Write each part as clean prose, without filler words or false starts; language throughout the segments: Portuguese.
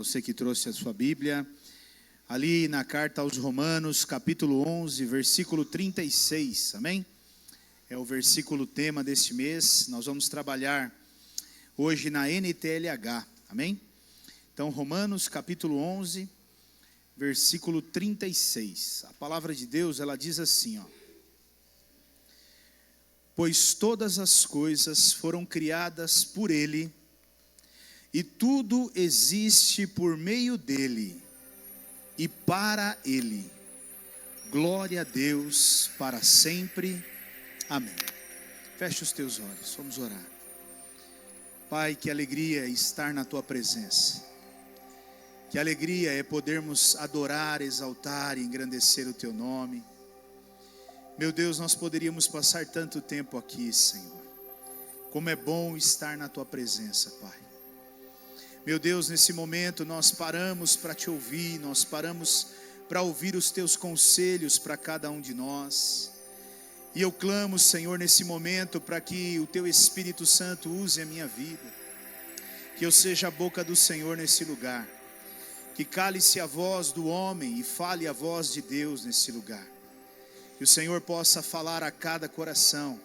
Você que trouxe a sua Bíblia, ali na carta aos Romanos, capítulo 11, versículo 36, amém? É o versículo tema deste mês. Nós vamos trabalhar hoje na NTLH, amém? Então, Romanos, capítulo 11, versículo 36. A palavra de Deus, ela diz assim, ó: pois todas as coisas foram criadas por Ele, e tudo existe por meio dEle, e para Ele. Glória a Deus para sempre. Amém. Feche os teus olhos, vamos orar. Pai, que alegria estar na Tua presença. Que alegria é podermos adorar, exaltar e engrandecer o Teu nome. Meu Deus, nós poderíamos passar tanto tempo aqui, Senhor. Como é bom estar na Tua presença, Pai. Meu Deus, nesse momento nós paramos para Te ouvir, nós paramos para ouvir os Teus conselhos para cada um de nós. E eu clamo, Senhor, nesse momento para que o Teu Espírito Santo use a minha vida. Que eu seja a boca do Senhor nesse lugar. Que cale-se a voz do homem e fale a voz de Deus nesse lugar. Que o Senhor possa falar a cada coração,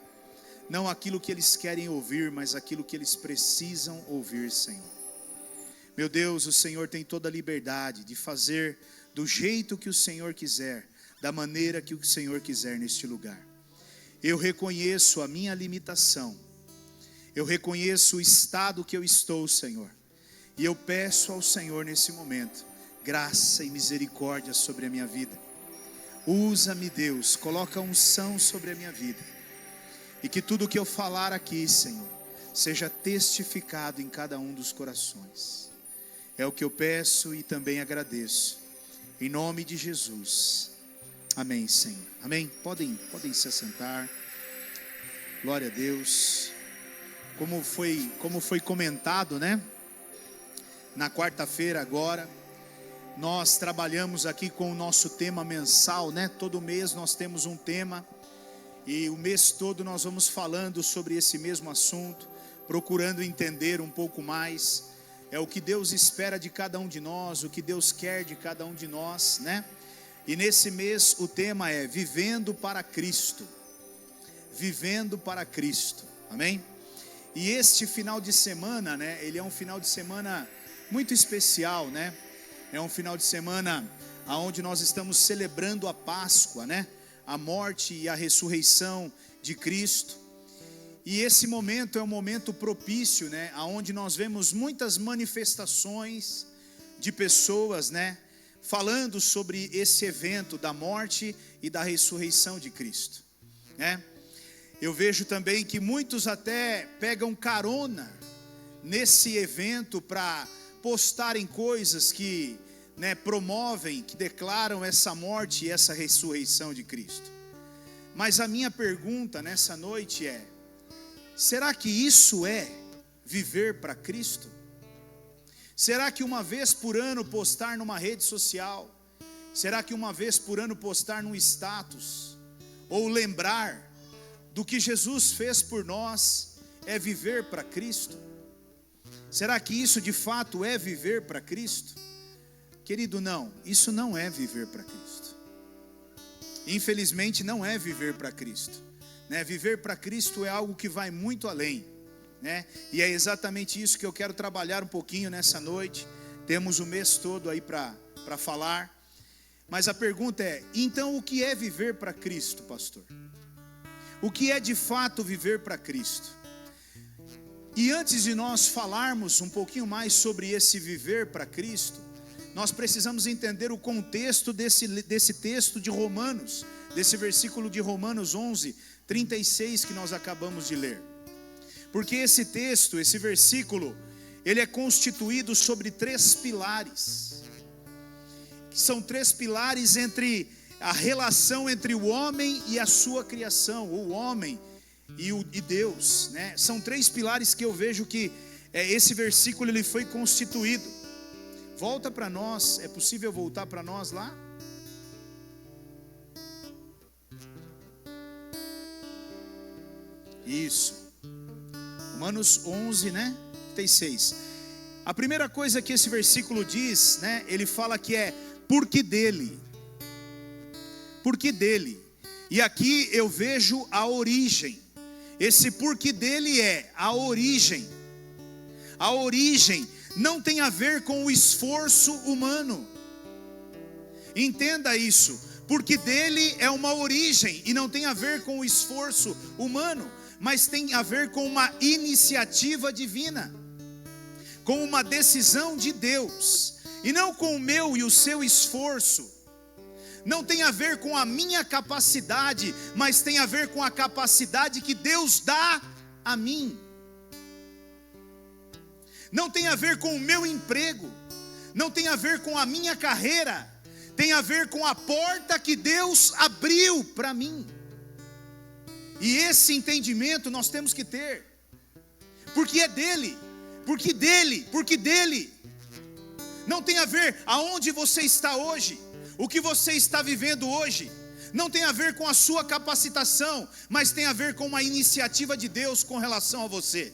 não aquilo que eles querem ouvir, mas aquilo que eles precisam ouvir, Senhor. Meu Deus, o Senhor tem toda a liberdade de fazer do jeito que o Senhor quiser, da maneira que o Senhor quiser neste lugar. Eu reconheço a minha limitação, eu reconheço o estado que eu estou, Senhor, e eu peço ao Senhor nesse momento, graça e misericórdia sobre a minha vida. Usa-me, Deus, coloca unção sobre a minha vida, e que tudo que eu falar aqui, Senhor, seja testificado em cada um dos corações. É o que eu peço e também agradeço, em nome de Jesus, amém, Senhor, amém. Podem se assentar. Glória a Deus. Como foi comentado, né? Na quarta-feira agora, nós trabalhamos aqui com o nosso tema mensal, né? Todo mês nós temos um tema, e o mês todo nós vamos falando sobre esse mesmo assunto, procurando entender um pouco mais. É o que Deus espera de cada um de nós, o que Deus quer de cada um de nós, né? E nesse mês o tema é Vivendo para Cristo. Vivendo para Cristo, amém? E este final de semana, né? Ele é um final de semana muito especial, né? É um final de semana onde nós estamos celebrando a Páscoa, né? A morte e a ressurreição de Cristo. E esse momento é um momento propício, né? Onde nós vemos muitas manifestações de pessoas, né? Falando sobre esse evento da morte e da ressurreição de Cristo, né? Eu vejo também que muitos até pegam carona nesse evento para postarem coisas que, né, promovem, que declaram essa morte e essa ressurreição de Cristo. Mas a minha pergunta nessa noite é: será que isso é viver para Cristo? Será que uma vez por ano postar numa rede social? Será que uma vez por ano postar num status? Ou lembrar do que Jesus fez por nós é viver para Cristo? Será que isso de fato é viver para Cristo? Querido, não, isso não é viver para Cristo. Infelizmente não é viver para Cristo, né? Viver para Cristo é algo que vai muito além, né? E é exatamente isso que eu quero trabalhar um pouquinho nessa noite. Temos o mês todo aí para falar. Mas a pergunta é: então o que é viver para Cristo, pastor? O que é de fato viver para Cristo? E antes de nós falarmos um pouquinho mais sobre esse viver para Cristo, nós precisamos entender o contexto desse texto de Romanos, desse versículo de Romanos 11, 36 que nós acabamos de ler. Porque esse texto, esse versículo, ele é constituído sobre três pilares. São três pilares entre a relação entre o homem e a sua criação, ou o homem e Deus, né? São três pilares que eu vejo que esse versículo ele foi constituído. Volta para nós, é possível voltar para nós lá? Isso. Romanos 11, né? 36. A primeira coisa que esse versículo diz, né? Ele fala que é porque dele. Porque dele. E aqui eu vejo a origem. Esse porque dele é a origem. A origem não tem a ver com o esforço humano. Entenda isso. Porque dele é uma origem e não tem a ver com o esforço humano, mas tem a ver com uma iniciativa divina, com uma decisão de Deus, e não com o meu e o seu esforço. Não tem a ver com a minha capacidade, mas tem a ver com a capacidade que Deus dá a mim. Não tem a ver com o meu emprego, não tem a ver com a minha carreira, tem a ver com a porta que Deus abriu para mim. E esse entendimento nós temos que ter, porque é dele, porque dele. Não tem a ver aonde você está hoje, o que você está vivendo hoje, não tem a ver com a sua capacitação, mas tem a ver com uma iniciativa de Deus com relação a você.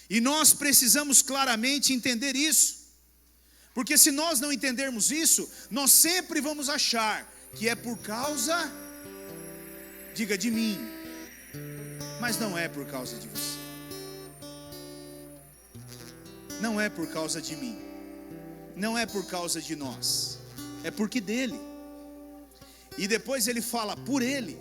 E nós precisamos claramente entender isso, porque se nós não entendermos isso, nós sempre vamos achar que é por causa, diga, de mim, mas não é por causa de você, não é por causa de mim, não é por causa de nós, é porque dele. E depois ele fala por ele,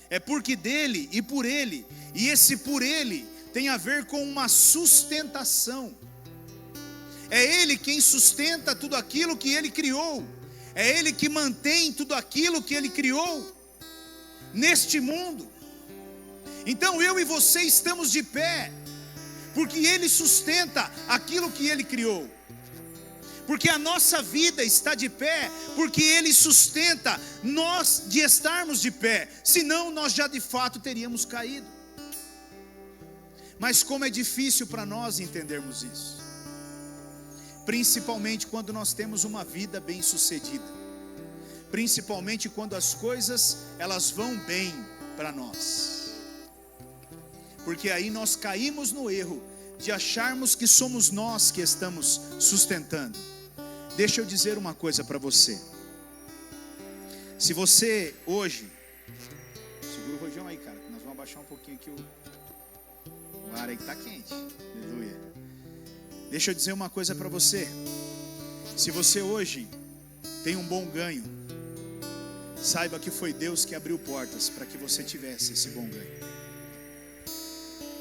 é porque dele e por ele, e esse por ele tem a ver com uma sustentação. É ele quem sustenta tudo aquilo que ele criou, é ele que mantém tudo aquilo que ele criou neste mundo. Então eu e você estamos de pé porque ele sustenta aquilo que ele criou, porque a nossa vida está de pé porque ele sustenta nós de estarmos de pé, senão nós já de fato teríamos caído. Mas como é difícil para nós entendermos isso, principalmente quando nós temos uma vida bem sucedida, principalmente quando as coisas elas vão bem para nós, porque aí nós caímos no erro de acharmos que somos nós que estamos sustentando. Deixa eu dizer uma coisa para você. Se você hoje, segura o rojão aí, cara, que nós vamos abaixar um pouquinho aqui o ar aí que está quente, aleluia. Deixa eu dizer uma coisa para você. Se você hoje tem um bom ganho, saiba que foi Deus que abriu portas para que você tivesse esse bom ganho.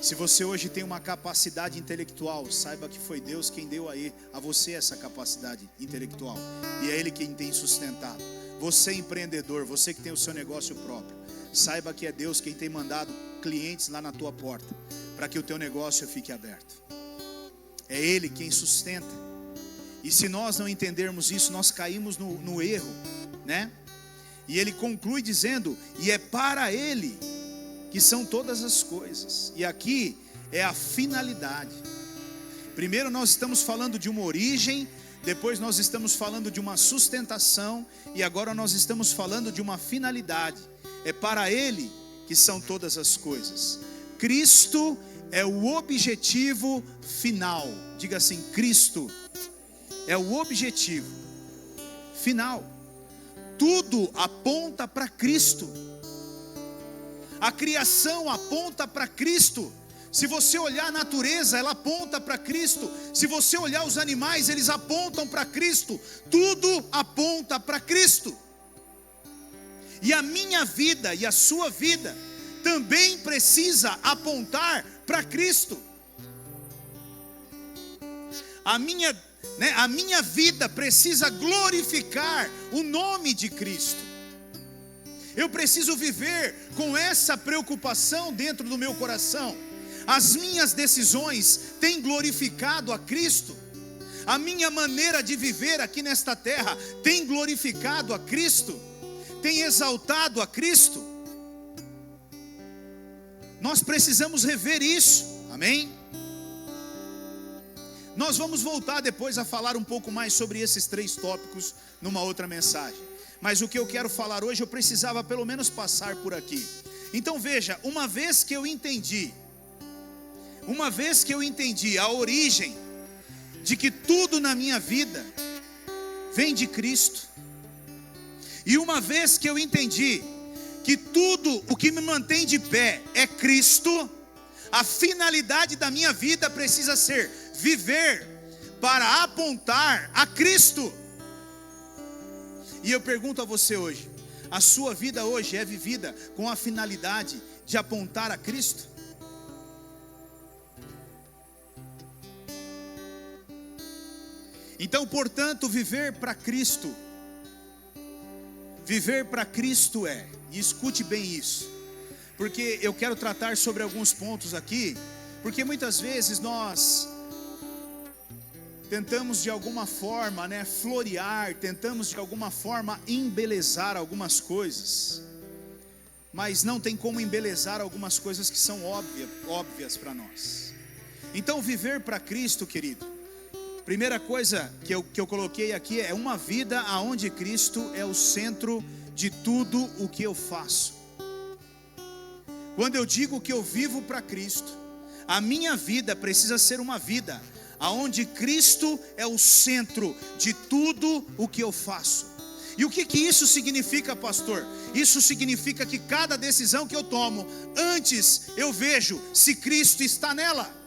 Se você hoje tem uma capacidade intelectual, saiba que foi Deus quem deu a você essa capacidade intelectual, e é Ele quem tem sustentado. Você empreendedor, você que tem o seu negócio próprio, saiba que é Deus quem tem mandado clientes lá na tua porta, para que o teu negócio fique aberto. É Ele quem sustenta. E se nós não entendermos isso, nós caímos no erro, né? E ele conclui dizendo, e é para Ele que são todas as coisas. E aqui é a finalidade. Primeiro nós estamos falando de uma origem, depois nós estamos falando de uma sustentação, e agora nós estamos falando de uma finalidade. É para Ele que são todas as coisas. Cristo é o objetivo final. Diga assim, Cristo é o objetivo final. Tudo aponta para Cristo. A criação aponta para Cristo. Se você olhar a natureza, ela aponta para Cristo. Se você olhar os animais, eles apontam para Cristo. Tudo aponta para Cristo. E a minha vida e a sua vida também precisa apontar para Cristo. A minha vida precisa glorificar o nome de Cristo. Eu preciso viver com essa preocupação dentro do meu coração. As minhas decisões têm glorificado a Cristo. A minha maneira de viver aqui nesta terra tem glorificado a Cristo, tem exaltado a Cristo. Nós precisamos rever isso, amém? Nós vamos voltar depois a falar um pouco mais sobre esses 3 tópicos numa outra mensagem. Mas o que eu quero falar hoje, eu precisava pelo menos passar por aqui. Então veja, uma vez que eu entendi Uma vez que eu entendi a origem de que tudo na minha vida vem de Cristo, e uma vez que eu entendi que tudo o que me mantém de pé é Cristo, a finalidade da minha vida precisa ser viver para apontar a Cristo. E eu pergunto a você hoje, a sua vida hoje é vivida com a finalidade de apontar a Cristo? Então, portanto, viver para Cristo e escute bem isso, porque eu quero tratar sobre alguns pontos aqui, porque muitas vezes nós tentamos de alguma forma, florear, tentamos de alguma forma embelezar algumas coisas, mas não tem como embelezar algumas coisas que são óbvias para nós. Então, viver para Cristo, querido, primeira coisa que eu coloquei aqui é uma vida onde Cristo é o centro de tudo o que eu faço. Quando eu digo que eu vivo para Cristo, a minha vida precisa ser uma vida onde Cristo é o centro de tudo o que eu faço. E o que isso significa, pastor? Isso significa que cada decisão que eu tomo, antes eu vejo se Cristo está nela.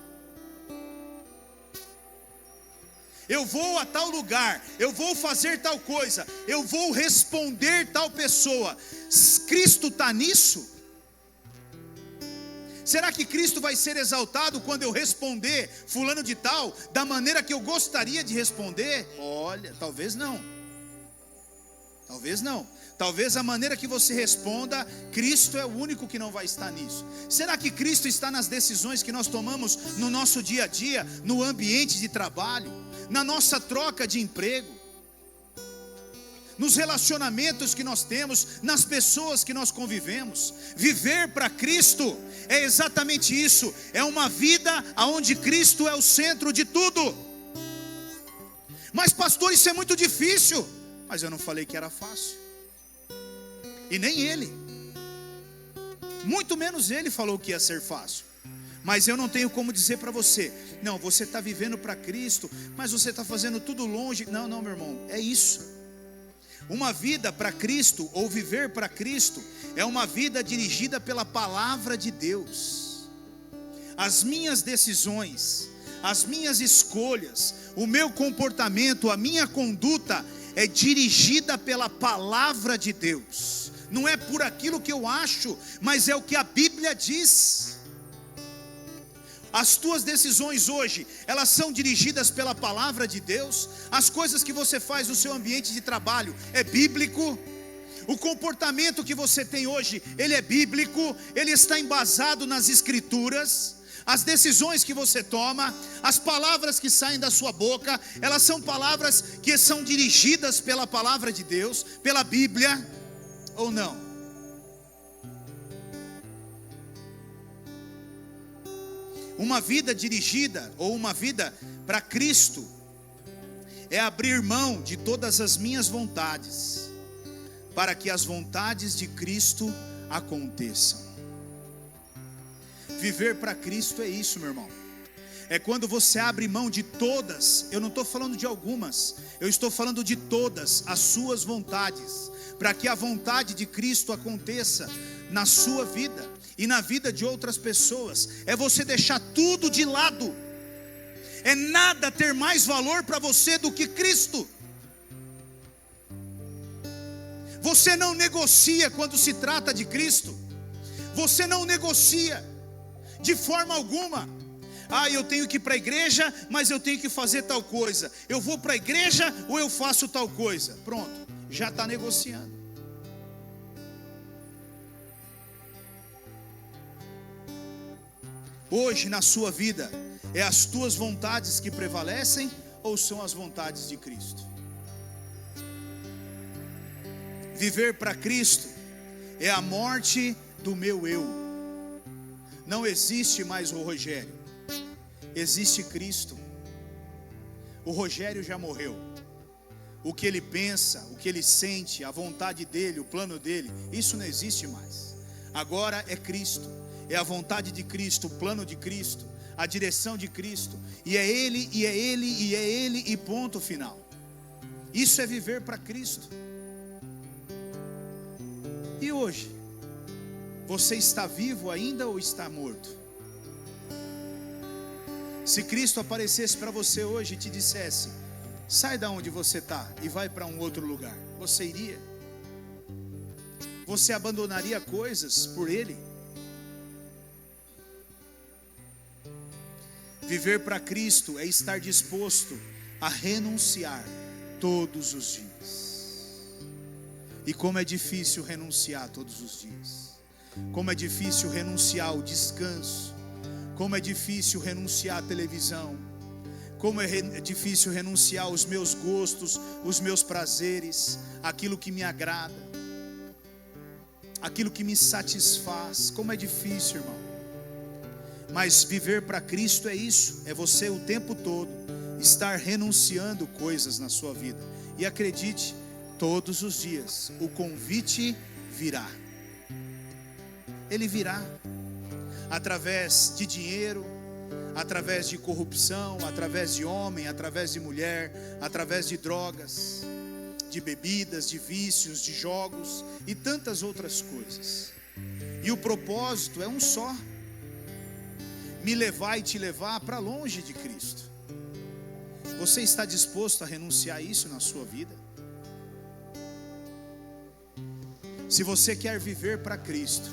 Eu vou a tal lugar, eu vou fazer tal coisa, eu vou responder tal pessoa. Cristo está nisso? Será que Cristo vai ser exaltado quando eu responder fulano de tal da maneira que eu gostaria de responder? Olha, talvez não. Talvez não. Talvez a maneira que você responda, Cristo é o único que não vai estar nisso. Será que Cristo está nas decisões que nós tomamos no nosso dia a dia, no ambiente de trabalho, na nossa troca de emprego, nos relacionamentos que nós temos, nas pessoas que nós convivemos? Viver para Cristo é exatamente isso, é uma vida onde Cristo é o centro de tudo. Mas pastor, isso é muito difícil. Mas eu não falei que era fácil, e nem ele, muito menos ele falou que ia ser fácil. Mas eu não tenho como dizer para você, não, você está vivendo para Cristo, mas você está fazendo tudo longe. Não, meu irmão, é isso. Uma vida para Cristo, ou viver para Cristo, é uma vida dirigida pela palavra de Deus. As minhas decisões, as minhas escolhas, o meu comportamento, a minha conduta é dirigida pela palavra de Deus. Não é por aquilo que eu acho, mas é o que a Bíblia diz. As tuas decisões hoje, elas são dirigidas pela palavra de Deus? As coisas que você faz no seu ambiente de trabalho é bíblico? O comportamento que você tem hoje, ele é bíblico? Ele está embasado nas Escrituras? As decisões que você toma, as palavras que saem da sua boca, elas são palavras que são dirigidas pela palavra de Deus, pela Bíblia, ou não? Uma vida dirigida, ou uma vida para Cristo, é abrir mão de todas as minhas vontades, para que as vontades de Cristo aconteçam. Viver para Cristo é isso, meu irmão. É quando você abre mão de todas, eu não estou falando de algumas, eu estou falando de todas as suas vontades, para que a vontade de Cristo aconteça na sua vida e na vida de outras pessoas. É você deixar tudo de lado. É nada ter mais valor para você do que Cristo. Você não negocia quando se trata de Cristo. Você não negocia de forma alguma. Eu tenho que ir para a igreja, mas eu tenho que fazer tal coisa. Eu vou para a igreja ou eu faço tal coisa? Pronto, já está negociando. Hoje na sua vida, é as tuas vontades que prevalecem ou são as vontades de Cristo? Viver para Cristo é a morte do meu eu. Não existe mais o Rogério, existe Cristo. O Rogério já morreu. O que ele pensa, o que ele sente, a vontade dele, o plano dele, isso não existe mais. Agora é Cristo, é a vontade de Cristo, o plano de Cristo, a direção de Cristo, e é Ele, e é Ele, e é Ele, e ponto final. Isso é viver para Cristo. E hoje, você está vivo ainda ou está morto? Se Cristo aparecesse para você hoje e te dissesse: sai da onde você está e vai para um outro lugar, você iria? Você abandonaria coisas por Ele? Viver para Cristo é estar disposto a renunciar todos os dias. E como é difícil renunciar todos os dias. Como é difícil renunciar ao descanso. Como é difícil renunciar à televisão. Como é difícil renunciar aos meus gostos, os meus prazeres, aquilo que me agrada, aquilo que me satisfaz. Como é difícil, irmão. Mas viver para Cristo é isso. É você o tempo todo estar renunciando coisas na sua vida. E acredite, todos os dias o convite virá. Ele virá. Através de dinheiro, através de corrupção, através de homem, através de mulher, através de drogas, de bebidas, de vícios, de jogos e tantas outras coisas. E o propósito é um só: me levar e te levar para longe de Cristo. Você está disposto a renunciar a isso na sua vida? Se você quer viver para Cristo,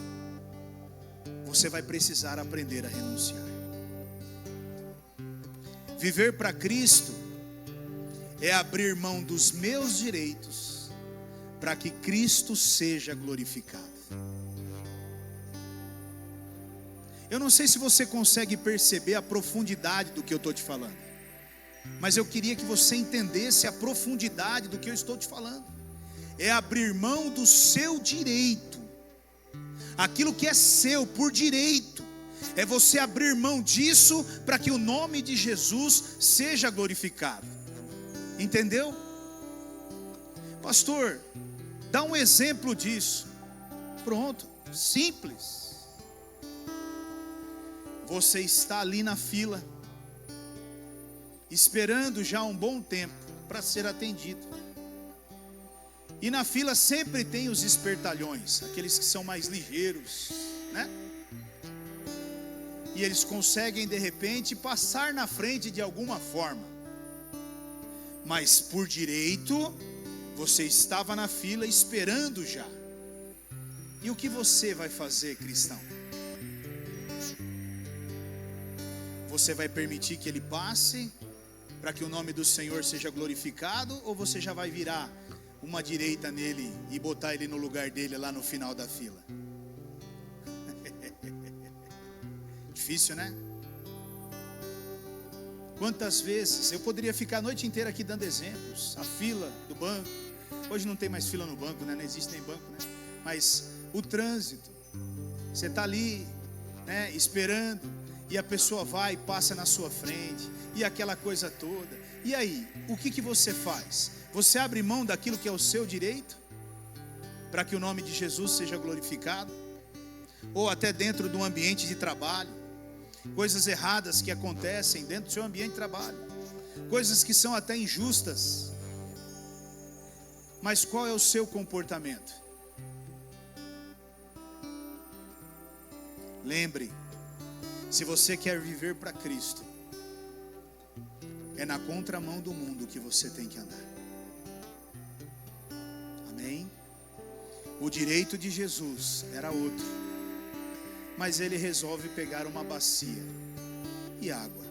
você vai precisar aprender a renunciar. Viver para Cristo é abrir mão dos meus direitos para que Cristo seja glorificado. Eu não sei se você consegue perceber a profundidade do que eu estou te falando, mas eu queria que você entendesse a profundidade do que eu estou te falando. É abrir mão do seu direito, aquilo que é seu por direito. É você abrir mão disso para que o nome de Jesus seja glorificado. Entendeu? Pastor, dá um exemplo disso. Pronto, simples. Você está ali na fila, esperando já um bom tempo para ser atendido. E na fila sempre tem os espertalhões, aqueles que são mais ligeiros, né? E eles conseguem de repente passar na frente de alguma forma. Mas por direito, você estava na fila esperando já. E o que você vai fazer, cristão? Você vai permitir que ele passe para que o nome do Senhor seja glorificado, ou você já vai virar uma direita nele e botar ele no lugar dele lá no final da fila? Difícil, né? Quantas vezes eu poderia ficar a noite inteira aqui dando exemplos. A fila do banco. Hoje não tem mais fila no banco, né? Não existe nem banco, né? Mas o trânsito. Você está ali, né, esperando, e a pessoa vai e passa na sua frente, e aquela coisa toda. E aí, o que você faz? Você abre mão daquilo que é o seu direito para que o nome de Jesus seja glorificado? Ou até dentro de um ambiente de trabalho, coisas erradas que acontecem dentro do seu ambiente de trabalho, coisas que são até injustas. Mas qual é o seu comportamento? Lembre, se você quer viver para Cristo, é na contramão do mundo que você tem que andar. Amém? O direito de Jesus era outro, mas ele resolve pegar uma bacia e água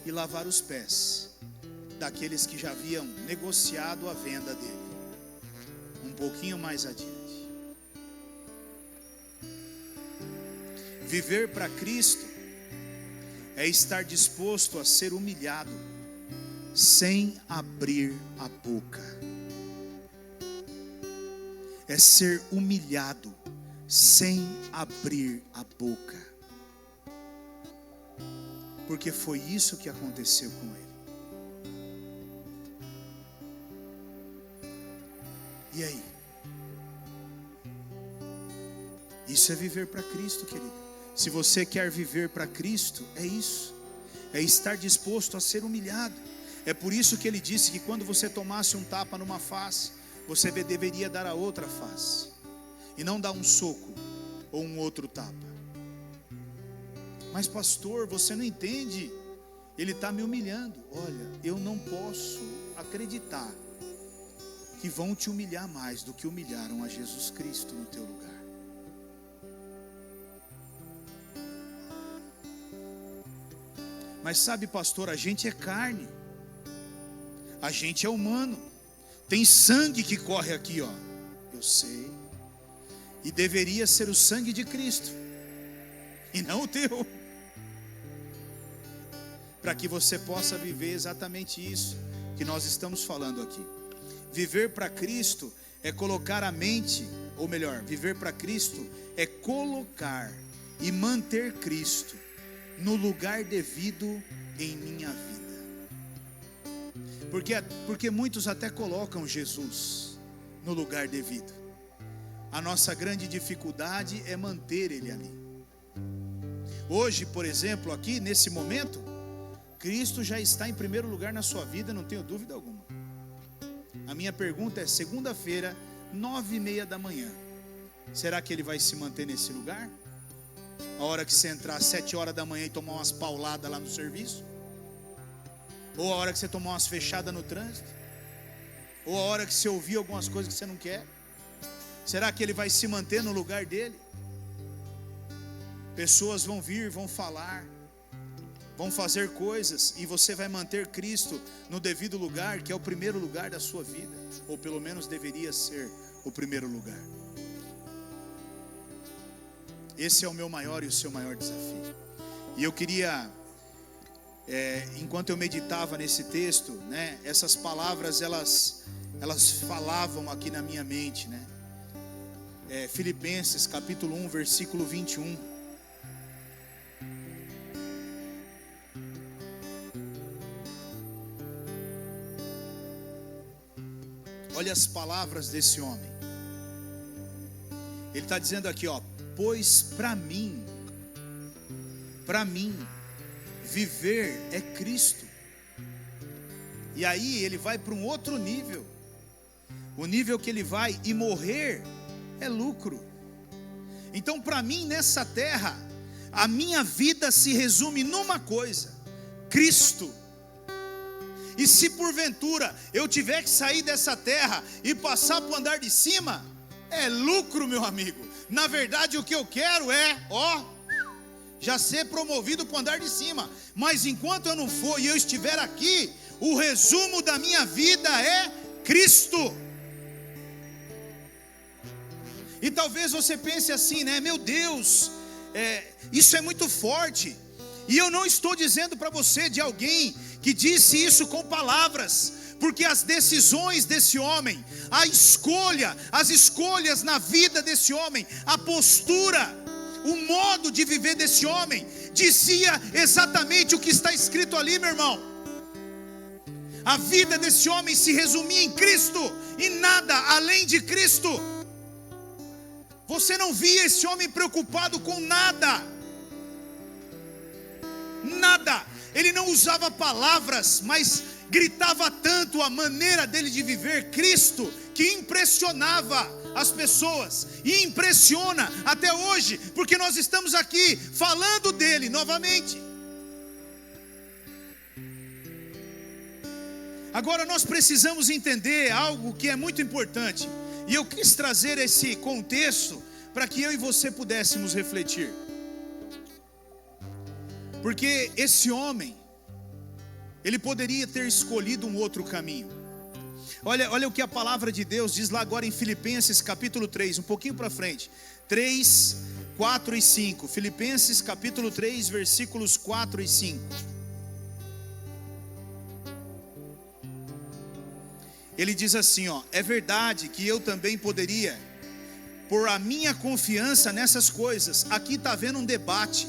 e lavar os pés daqueles que já haviam negociado a venda dele, um pouquinho mais adiante. Viver para Cristo é estar disposto a ser humilhado sem abrir a boca. É ser humilhado sem abrir a boca. Porque foi isso que aconteceu com ele. E aí? Isso é viver para Cristo, querido. Se você quer viver para Cristo, é isso, é estar disposto a ser humilhado. É por isso que ele disse que quando você tomasse um tapa numa face, você deveria dar a outra face, e não dar um soco ou um outro tapa. Mas pastor, você não entende, ele está me humilhando. Olha, eu não posso acreditar que vão te humilhar mais do que humilharam a Jesus Cristo no teu lugar. Mas sabe, pastor, a gente é carne, a gente é humano, tem sangue que corre aqui, ó. Eu sei, e deveria ser o sangue de Cristo, e não o teu, para que você possa viver exatamente isso que nós estamos falando aqui. Viver para Cristo é colocar a mente, ou melhor, viver para Cristo é colocar e manter Cristo no lugar devido em minha vida. Porque muitos até colocam Jesus no lugar devido. A nossa grande dificuldade é manter Ele ali. Hoje, por exemplo, aqui nesse momento, Cristo já está em primeiro lugar na sua vida, não tenho dúvida alguma. A minha pergunta é: segunda-feira, 9h30 da manhã, será que Ele vai se manter nesse lugar? A hora que você entrar às 7 horas da manhã e tomar umas pauladas lá no serviço? Ou a hora que você tomar umas fechadas no trânsito? Ou a hora que você ouvir algumas coisas que você não quer? Será que Ele vai se manter no lugar dele? Pessoas vão vir, vão falar, vão fazer coisas, e você vai manter Cristo no devido lugar, que é o primeiro lugar da sua vida, ou pelo menos deveria ser o primeiro lugar. Esse é o meu maior e o seu maior desafio. E eu queria, enquanto eu meditava nesse texto, né, essas palavras elas falavam aqui na minha mente, né? Filipenses capítulo 1, versículo 21. Olha as palavras desse homem. Ele está dizendo aqui, ó: pois para mim, viver é Cristo. E aí ele vai para um outro nível. O nível que ele vai, e morrer é lucro. Então, para mim, nessa terra, a minha vida se resume numa coisa: Cristo. E se porventura eu tiver que sair dessa terra e passar para o andar de cima, é lucro, meu amigo. Na verdade, o que eu quero é, já ser promovido para o andar de cima. Mas enquanto eu não for e eu estiver aqui, o resumo da minha vida é Cristo. E talvez você pense assim, né? Meu Deus, isso é muito forte. E eu não estou dizendo para você de alguém que disse isso com palavras, porque as decisões desse homem, as escolhas na vida desse homem, a postura, o modo de viver desse homem, dizia exatamente o que está escrito ali, meu irmão. A vida desse homem se resumia em Cristo, e nada além de Cristo. Você não via esse homem preocupado com nada. Nada. Ele não usava palavras, mas gritava tanto a maneira dele de viver Cristo, que impressionava as pessoas, e impressiona até hoje, porque nós estamos aqui falando dele novamente. Agora nós precisamos entender algo que é muito importante, e eu quis trazer esse contexto para que eu e você pudéssemos refletir. Porque esse homem, ele poderia ter escolhido um outro caminho. Olha o que a palavra de Deus diz lá agora em Filipenses capítulo 3, um pouquinho para frente. 3, 4 e 5. Filipenses capítulo 3, versículos 4 e 5. Ele diz assim, ó: é verdade que eu também poderia pôr a minha confiança nessas coisas. Aqui está havendo um debate.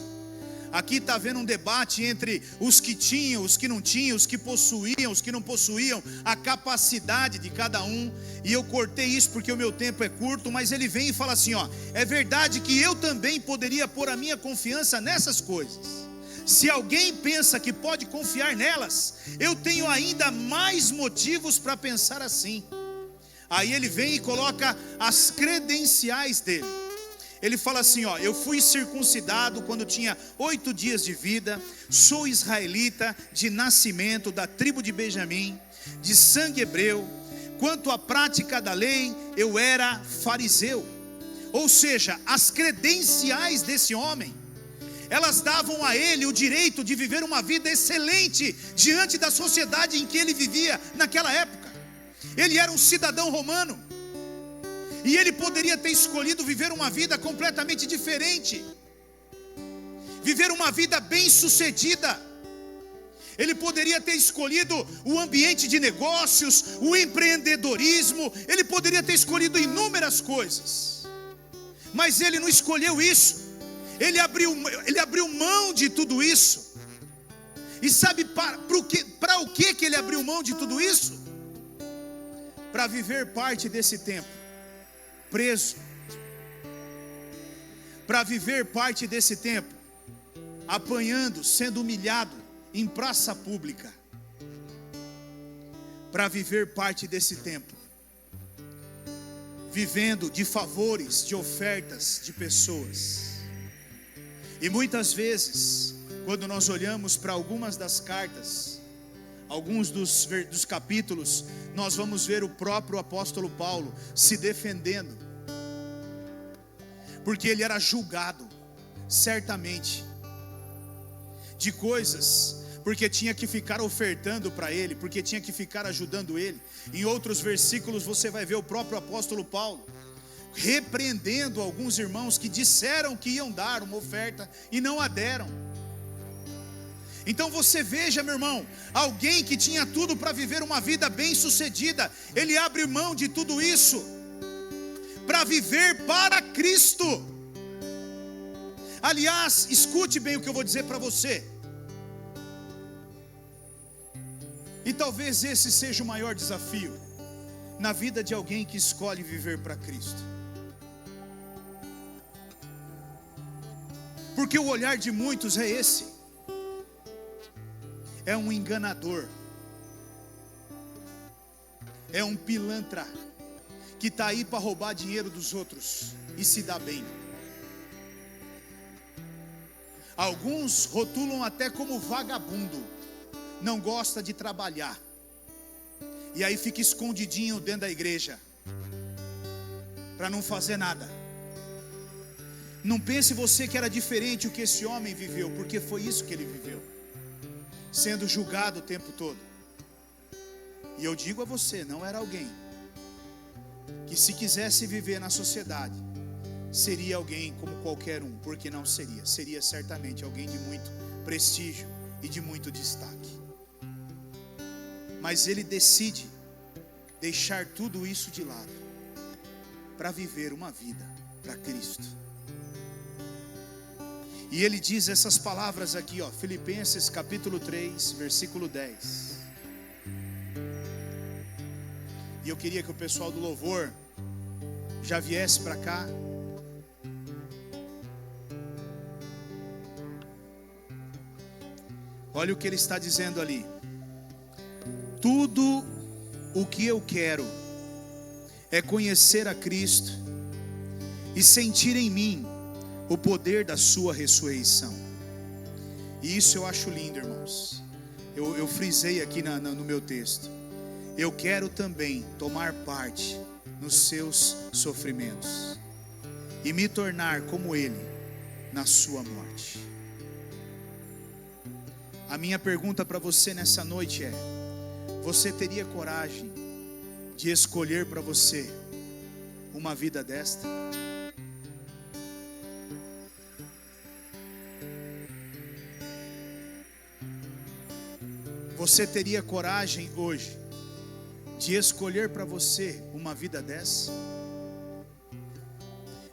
Aqui está havendo um debate entre os que tinham, os que não tinham, os que possuíam, os que não possuíam, a capacidade de cada um. E eu cortei isso porque o meu tempo é curto, mas ele vem e fala assim, ó: é verdade que eu também poderia pôr a minha confiança nessas coisas. Se alguém pensa que pode confiar nelas, eu tenho ainda mais motivos para pensar assim. Aí ele vem e coloca as credenciais dele. Ele fala assim, ó: eu fui circuncidado quando tinha 8 dias de vida, sou israelita de nascimento, da tribo de Benjamim, de sangue hebreu. Quanto à prática da lei, eu era fariseu. Ou seja, as credenciais desse homem, elas davam a ele o direito de viver uma vida excelente diante da sociedade em que ele vivia naquela época. Ele era um cidadão romano, e ele poderia ter escolhido viver uma vida completamente diferente, viver uma vida bem sucedida. Ele poderia ter escolhido o ambiente de negócios, o empreendedorismo, ele poderia ter escolhido inúmeras coisas, mas ele não escolheu isso. Ele abriu mão de tudo isso. E sabe para o que ele abriu mão de tudo isso? Para viver parte desse tempo preso, para viver parte desse tempo apanhando, sendo humilhado em praça pública, para viver parte desse tempo vivendo de favores, de ofertas de pessoas. E muitas vezes, quando nós olhamos para algumas das cartas, alguns dos capítulos, nós vamos ver o próprio apóstolo Paulo se defendendo, porque ele era julgado, certamente, de coisas, porque tinha que ficar ofertando para ele, porque tinha que ficar ajudando ele. Em outros versículos você vai ver o próprio apóstolo Paulo repreendendo alguns irmãos que disseram que iam dar uma oferta e não a deram. Então você veja, meu irmão, alguém que tinha tudo para viver uma vida bem sucedida, ele abre mão de tudo isso para viver para Cristo. Aliás, escute bem o que eu vou dizer para você, e talvez esse seja o maior desafio na vida de alguém que escolhe viver para Cristo. Porque o olhar de muitos é esse: é um enganador, é um pilantra, que está aí para roubar dinheiro dos outros e se dá bem. Alguns rotulam até como vagabundo, não gosta de trabalhar, e aí fica escondidinho dentro da igreja, para não fazer nada. Não pense você que era diferente o que esse homem viveu, porque foi isso que ele viveu, sendo julgado o tempo todo. E eu digo a você, não era alguém que, se quisesse viver na sociedade, seria alguém como qualquer um, porque não seria. Seria certamente alguém de muito prestígio e de muito destaque. Mas ele decide deixar tudo isso de lado para viver uma vida para Cristo. E ele diz essas palavras aqui, ó, Filipenses capítulo 3, versículo 10. E eu queria que o pessoal do louvor já viesse para cá. Olha o que ele está dizendo ali: tudo o que eu quero é conhecer a Cristo e sentir em mim o poder da sua ressurreição. E isso eu acho lindo, irmãos. Eu frisei aqui no meu texto: eu quero também tomar parte nos seus sofrimentos e me tornar como ele na sua morte. A minha pergunta para você nessa noite é: você teria coragem de escolher para você uma vida desta? Você teria coragem hoje de escolher para você uma vida dessa?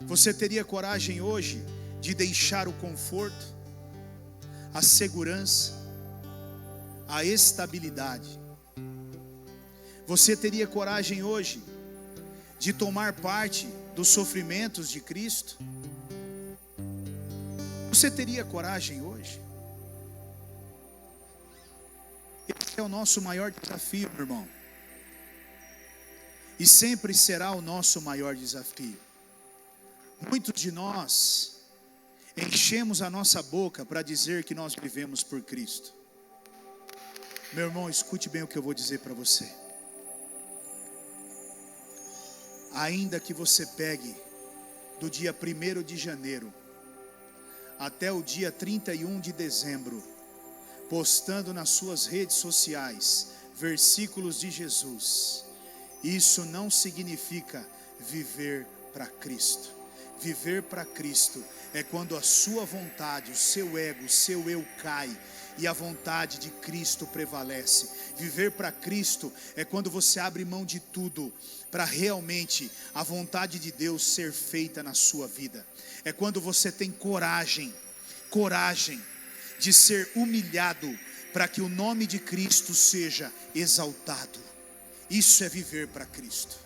Você teria coragem hoje de deixar o conforto? a segurança, a estabilidade. Você teria coragem hoje de tomar parte dos sofrimentos de Cristo? Você teria coragem hoje? Esse é o nosso maior desafio, meu irmão. E sempre será o nosso maior desafio. Muitos de nós enchemos a nossa boca para dizer que nós vivemos por Cristo. Meu irmão, escute bem o que eu vou dizer para você. Ainda que você pegue do dia 1º de janeiro até o dia 31 de dezembro, postando nas suas redes sociais versículos de Jesus, isso não significa viver para Cristo. Viver para Cristo é quando a sua vontade, o seu ego, o seu eu cai e a vontade de Cristo prevalece. Viver para Cristo é quando você abre mão de tudo para realmente a vontade de Deus ser feita na sua vida. É quando você tem coragem de ser humilhado para que o nome de Cristo seja exaltado. Isso é viver para Cristo.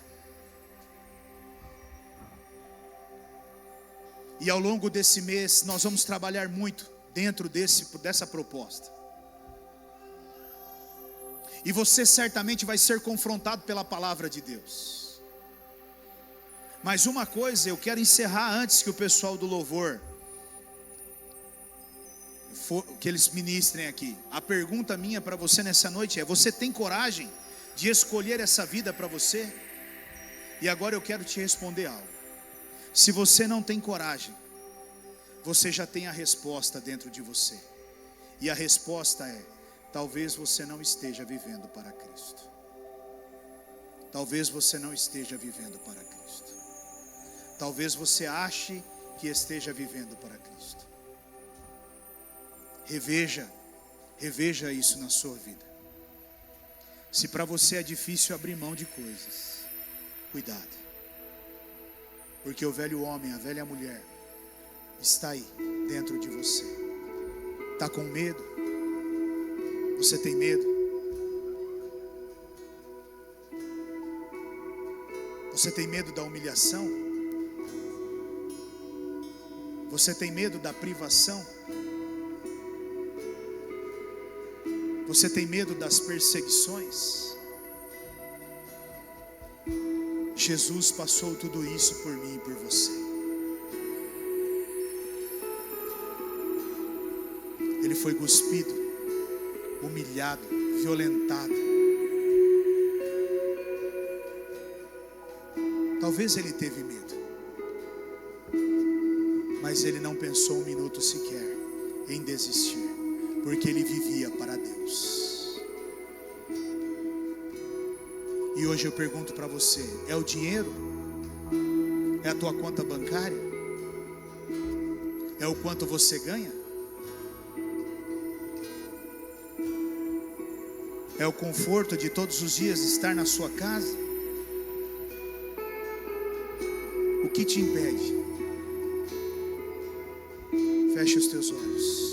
E ao longo desse mês nós vamos trabalhar muito dentro dessa proposta. E você certamente vai ser confrontado pela palavra de Deus. Mas uma coisa eu quero encerrar antes que o pessoal do louvor que eles ministrem aqui. A pergunta minha para você nessa noite é: você tem coragem de escolher essa vida para você? E agora eu quero te responder algo. Se você não tem coragem, você já tem a resposta dentro de você. E a resposta é: talvez você não esteja vivendo para Cristo. Talvez você não esteja vivendo para Cristo. Talvez você ache que esteja vivendo para Cristo. Reveja isso na sua vida. Se para você é difícil abrir mão de coisas, cuidado. Porque o velho homem, a velha mulher está aí dentro de você. Está com medo? Você tem medo? Você tem medo da humilhação? Você tem medo da privação? Você tem medo das perseguições? Jesus passou tudo isso por mim e por você. Ele foi cuspido, humilhado, violentado. Talvez ele teve medo, mas ele não pensou um minuto sequer em desistir, porque ele vivia para Deus. E hoje eu pergunto para você: é o dinheiro? É a tua conta bancária? É o quanto você ganha? É o conforto de todos os dias estar na sua casa? O que te impede? Feche os teus olhos.